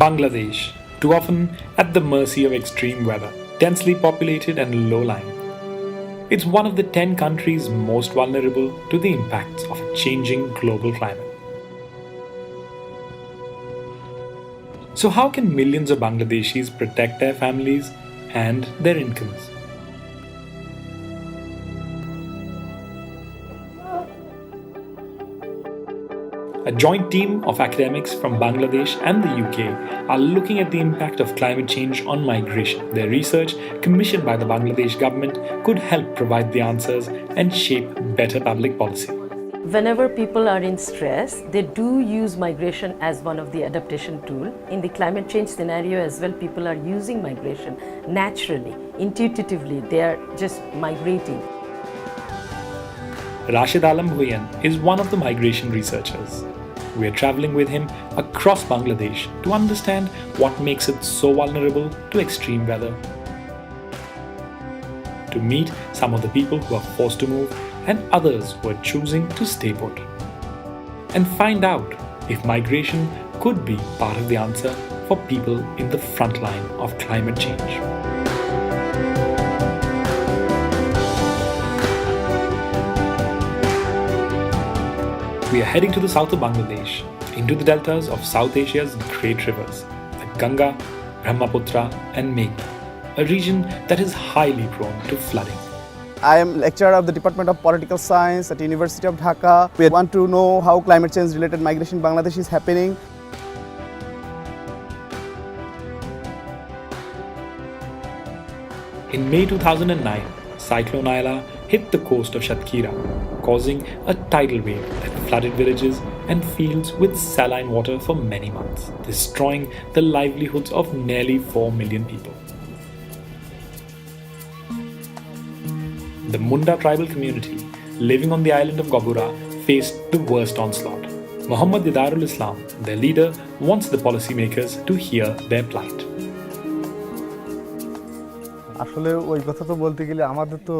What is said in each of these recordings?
Bangladesh, too often at the mercy of extreme weather, densely populated and low-lying. It's one of the 10 countries most vulnerable to the impacts of a changing global climate. So how can millions of Bangladeshis protect their families and their incomes? A joint team of academics from Bangladesh and the UK are looking at the impact of climate change on migration. Their research, commissioned by the Bangladesh government, could help provide the answers and shape better public policy. Whenever people are in stress, they do use migration as one of the adaptation tool. In the climate change scenario as well, people are using migration naturally, intuitively. They are just migrating. Rashid Alam Bhuiyan is one of the migration researchers. We are traveling with him across Bangladesh to understand what makes it so vulnerable to extreme weather, to meet some of the people who are forced to move and others who are choosing to stay put, and find out if migration could be part of the answer for people in the front line of climate change. We are heading to the south of Bangladesh, into the deltas of South Asia's great rivers, the Ganga, Brahmaputra and Meghna, a region that is highly prone to flooding. I am lecturer of the Department of Political Science at University of Dhaka. We want to know how climate change related migration in Bangladesh is happening. In May 2009, Cyclone Aila hit the coast of Shatkhira, causing a tidal wave that flooded villages and fields with saline water for many months, destroying the livelihoods of nearly 4 million people. The Munda tribal community living on the island of Gogura faced the worst onslaught. Muhammad Didarul Islam, their leader, wants the policymakers to hear their plight. আসলে ওই কথা তো বলতে গেলে আমাদের তো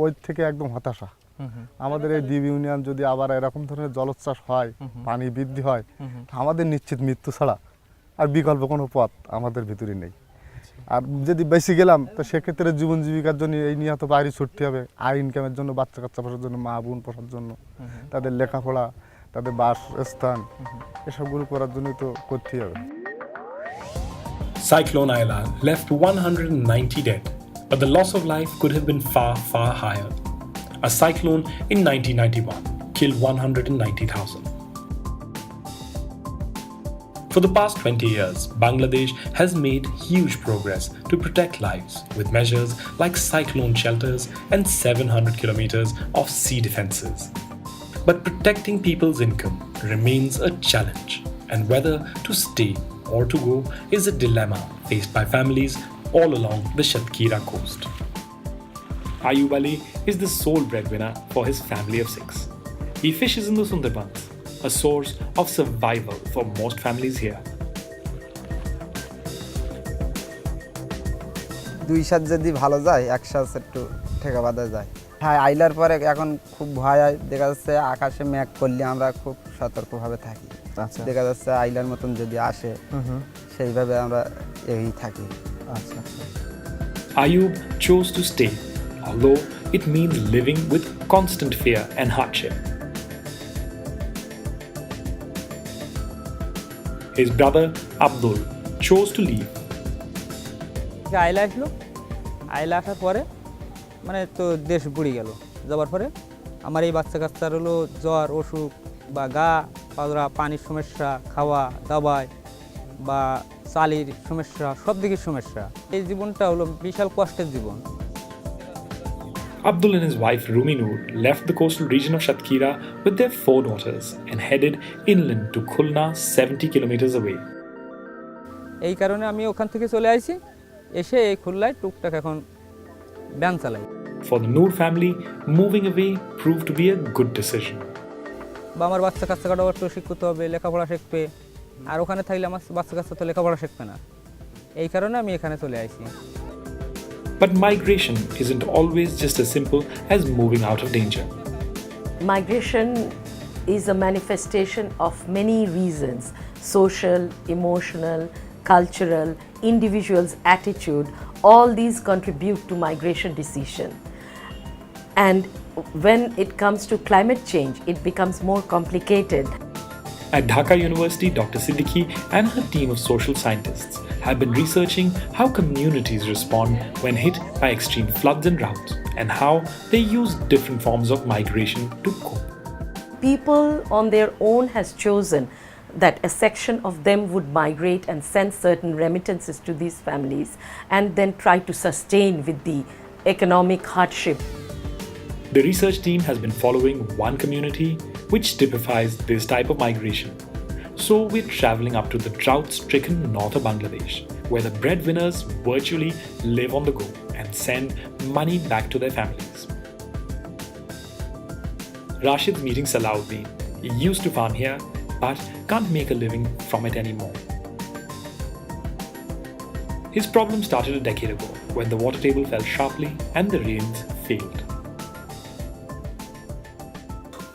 ওই থেকে একদম হতাশা আমাদের এই দ্বীপ ইউনিয়ন যদি আবার এরকম ধরনের জলোচ্ছ্বাস হয় পানি বৃদ্ধি হয় আমাদের নিশ্চিত মৃত্যু ছাড়া আর বিকল্প কোনো পথ আমাদের ভিতরে নেই আর যদি বেশি গেলাম তো সেক্ষেত্রে জীবন জীবিকার জন্য এই নিয়ে তো বাইরে ছুটতে হবে আয় ইনকামের জন্য বাচ্চা কাচ্চা পোষার জন্য মা বোন পোষার জন্য তাদের লেখাপড়া তাদের বাসস্থান এসবগুলো করার জন্যই তো করতেই হবে Cyclone Aila left 190 dead, but the loss of life could have been far, far higher. A cyclone in 1991 killed 190,000. For the past 20 years, Bangladesh has made huge progress to protect lives with measures like cyclone shelters and 700 kilometers of sea defenses. But protecting people's income remains a challenge, and whether to stay or to go is a dilemma faced by families all along the Shatkhira coast. Ayub Ali is the sole breadwinner for his family of 6. He fishes in the Sundarbans, a source of survival for most families here. দুই সাত যদি ভালো যায় এক সাত একটু ঠেকা বাঁধা যায় হ্যাঁ আইলার পরে এখন খুব ভয় হয় দেখা যাচ্ছে আকাশে মেঘ করলে আমরা খুব সতর্কভাবে থাকি আচ্ছা দেখা যাচ্ছে আইলার মতন যদি আসে সেইভাবে আমরা এই থাকি আচ্ছা Ayub chose to stay, although it means living with constant fear and hardship. His brother Abdul chose to leave. আইলা আসলো আইলা আসার পরে মানে তো দেশ বুড়ি গেল যাওয়ার পরে আমার এই বাচ্চা কাচ্চার হলো জ্বর অসুখ বা গা পাজরা পানির সমস্যা খাওয়া দাওয়ায় বা চালির সমস্যা সব দিকের সমস্যা এই জীবনটা হলো বিশাল কষ্টের জীবন Abdul and his wife Rumi Noor left the coastal region of Shatkhira with their 4 daughters and headed inland to Khulna 70 kilometers away. এই কারণে আমি ওখান থেকে চলে আসি এসে এই খুলনায় টুকটাক এখন ব্যান চালাই For the Noor family, moving away proved to be a good decision. বা আমার বাচ্চা কাচ্চাটা একটু শিখতে হবে লেখাপড়া শিখবে আর ওখানে থাকলে আমার বাচ্চা কাচ্চা তো লেখাপড়া শিখবে না এই কারণে আমি এখানে চলে আসি But migration isn't always just as simple as moving out of danger. Migration is a manifestation of many reasons: social, emotional, cultural, individual's attitude, all these contribute to migration decision. And when it comes to climate change, it becomes more complicated. At Dhaka University, Dr. Siddiqui and her team of social scientists have been researching how communities respond when hit by extreme floods and droughts, and how they use different forms of migration to cope. People on their own has chosen that a section of them would migrate and send certain remittances to these families and then try to sustain with the economic hardship. The research team has been following one community which typifies this type of migration. So we're traveling up to the drought-stricken north of Bangladesh, where the breadwinners virtually live on the go and send money back to their families. Rashid's meeting Salahuddin. He used to farm here, but can't make a living from it anymore. His problem started a decade ago when the water table fell sharply and the rains failed.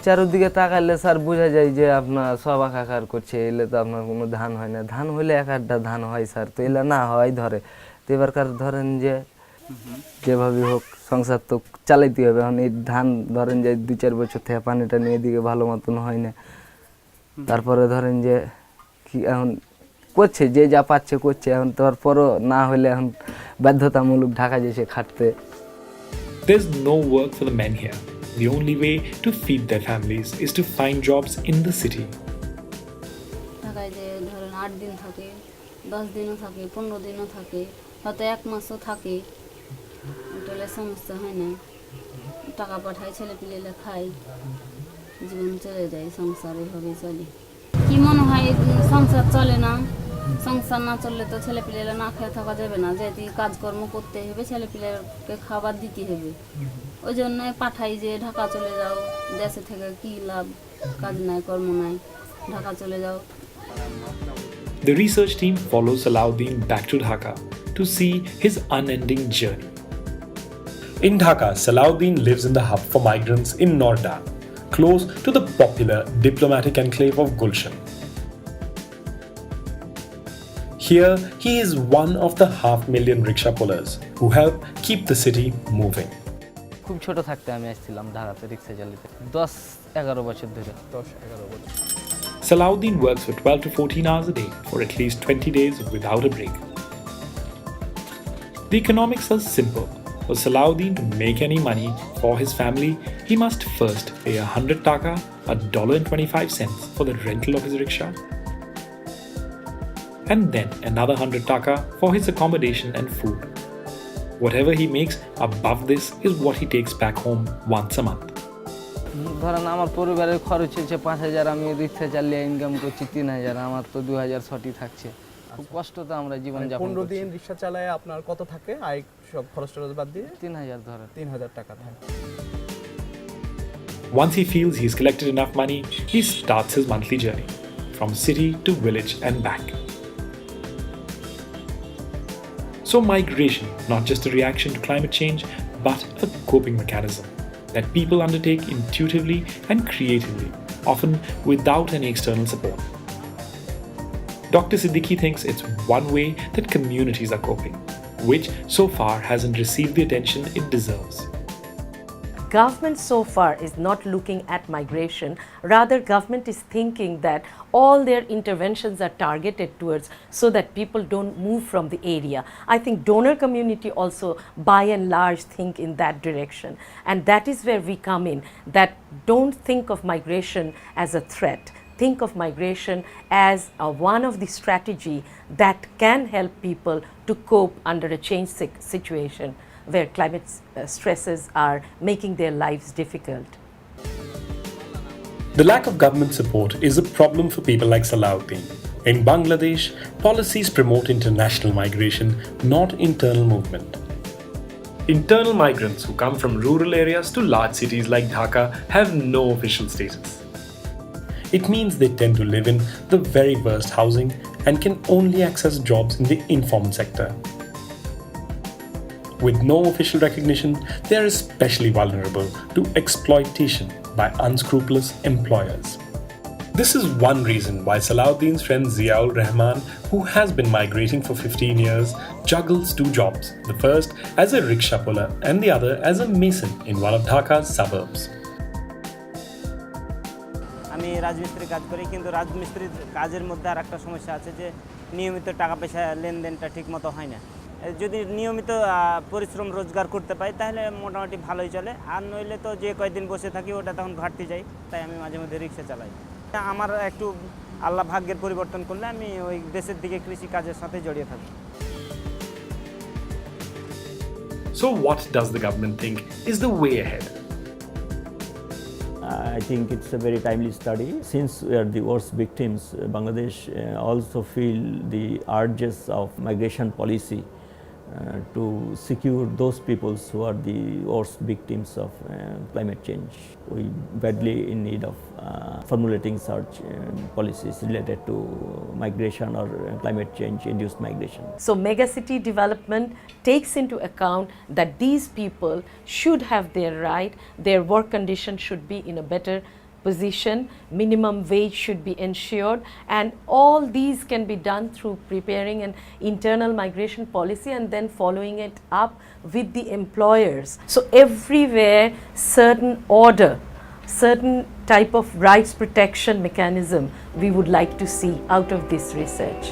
চারদিকে তাকাইলে sir বোঝা যায় যে আপনার সব আকার করছে, এলে তো আপনার কোনো ধান হয় না। ধান হলে এক আধটা ধান হয় স্যার, তো এলে না হয় ধরে। তো এবারকার ধরেন যে যেভাবে হোক সংসার তো চালাইতে হবে। এখন এই ধান ধরেন যে 2-4 বছর থেকে পানিটা নিয়ে এদিকে ভালো মতন হয় না। তারপরে ধরেন যে কি এখন করছে, যে যা পাচ্ছে করছে। এখন তারপরও না হলে এখন বাধ্যতামূলক ঢাকা যেছে খাটতে। There's no work for the men here. The only way to feed their families is to find jobs in the city. ঢাকায় যে ধরেন 8 দিন থাকে, 10 দিনও থাকে, 15 দিনও থাকে, হয়তো 1 মাসও থাকে। তাহলে সমস্যা হয় না, টাকা পাঠায়, ছেলে পিলেলে খায়, জীবন চলে যায়, সংসার এভাবেই চলে। কি মনে হয় সংসার চলে না, সংসার না চললে তো ছেলে পিলেলে না খেয়ে থাকা যাবে না, যেহেতু কাজকর্ম করতে হবে, ছেলে পিলেকে খাবার দিতে হবে। ওই জন্য পাঠাই যে ঢাকা চলে যাও, দেশে থেকে কি লাভ, কাজ নাই কর্ম নাই, ঢাকা চলে যাও। The research team follows Salahuddin back to Dhaka to see his unending journey. In Dhaka, Salahuddin lives in the hub for migrants in Noida, close to the popular diplomatic enclave of Gulshan. Here, he is one of the 500,000 rickshaw pullers who help keep the city moving. খুব ছোট থাকতে আমি আসছিলাম ঢাকাতে রিক্সা চালাতে, 10-11 বছর ধরে। Salahuddin works for 12 to 14 hours a day for at least 20 days without a break. The economics are simple. For Salahuddin to make any money for his family, he must first pay 100 taka, $1.25 for the rental of his rickshaw, and then another 100 taka for his accommodation and food. Whatever he makes above this is what he takes back home once a month. ধরেন আমার পরিবারের খরচ হচ্ছে 5,000, আমি রিক্সা চালিয়ে income করছি 3,000, আমার তো 2,000 ছটি থাকছে। খুব কষ্ট তো আমরা জীবন যাপন 15 করছি। দিন রিক্সা চালায় আপনার কত থাকে আয়, সব খরচ টরচ বাদ দিয়ে 3,000 ধরেন। 3,000 টাকা থাকে। Once he feels he's collected enough money, he starts his monthly journey from city to village and back. So migration, not just a reaction to climate change, but a coping mechanism that people undertake intuitively and creatively, often without any external support. Dr. Siddiqui thinks it's one way that communities are coping, which so far hasn't received the attention it deserves. Government so far is not looking at migration, rather government is thinking that all their interventions are targeted towards so that people don't move from the area. I think donor community also by and large think in that direction, and that is where we come in, that don't think of migration as a threat. Think of migration as one of the strategy that can help people to cope under a changed situation where climate stresses are making their lives difficult. The lack of government support is a problem for people like Salahuddin. In Bangladesh, policies promote international migration, not internal movement. Internal migrants who come from rural areas to large cities like Dhaka have no official status. It means they tend to live in the very worst housing and can only access jobs in the informal sector. With no official recognition, they are especially vulnerable to exploitation by unscrupulous employers. This is one reason why Salahuddin's friend Ziaul Rahman, who has been migrating for 15 years, juggles two jobs, the first as a rickshaw puller and the other as a mason in one of Dhaka's suburbs. আমি রাজমিস্ত্রি কাজ করি, কিন্তু রাজমিস্ত্রির কাজের মধ্যে আর একটা সমস্যা আছে যে নিয়মিত টাকা পয়সা লেনদেনটা ঠিকমতো হয় না। যদি নিয়মিত পরিশ্রম রোজগার করতে পাই তাহলে মোটামুটি ভালোই চলে, আর নইলে তো যে কয়েকদিন বসে থাকি ওটা তখন ঘাটতি যায়, তাই আমি মাঝে মধ্যে রিক্সা চালাই। আমার একটু আল্লাহ ভাগ্যের পরিবর্তন করলে আমি ওই দেশের দিকে কৃষি কাজের সাথে জড়িয়ে থাকি। So what does the government think is the way ahead? I think it's a very timely study. Since we are the worst victims, Bangladesh also feel the urges of migration policy to secure those peoples who are the worst victims of climate change. We badly in need of formulating such policies related to migration or climate change induced migration. So megacity development takes into account that these people should have their right, their work conditions should be in a better position, minimum wage should be ensured, and all these can be done through preparing an internal migration policy and then following it up with the employers. So everywhere certain order, certain type of rights protection mechanism we would like to see out of this research.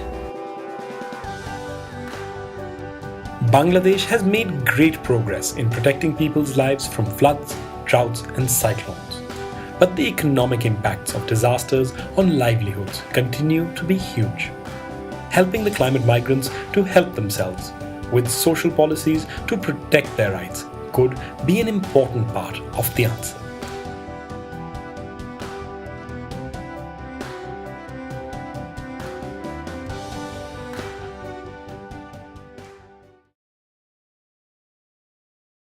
Bangladesh has made great progress in protecting people's lives from floods, droughts and cyclones. But the economic impacts of disasters on livelihoods continue to be huge. Helping the climate migrants to help themselves with social policies to protect their rights could be an important part of the answer.